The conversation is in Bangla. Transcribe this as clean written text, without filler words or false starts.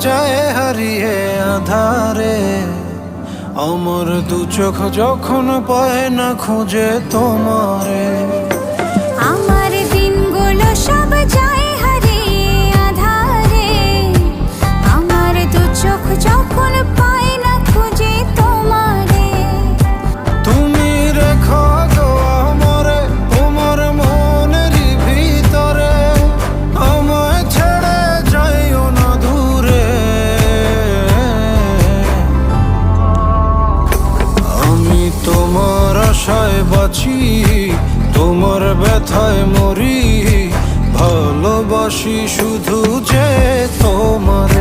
যায় হারিয়ে আধারে। আমার দু চোখ যখন পায় না খুঁজে তোমারে। আমার দিনগুলো সব যায় হারিয়ে আধারে। আমার দু চোখ যখন পায় না খুঁজে তোমারে। তুমি রেখো গো আমারে তোমার মনেরই ভিতরে, আমায় ছেড়ে যাইও না দূরে। আমি তোমার আশায় বাঁচি, তোমার ব্যথায় মরি, ভালোবাসি শুধু যে তোমার।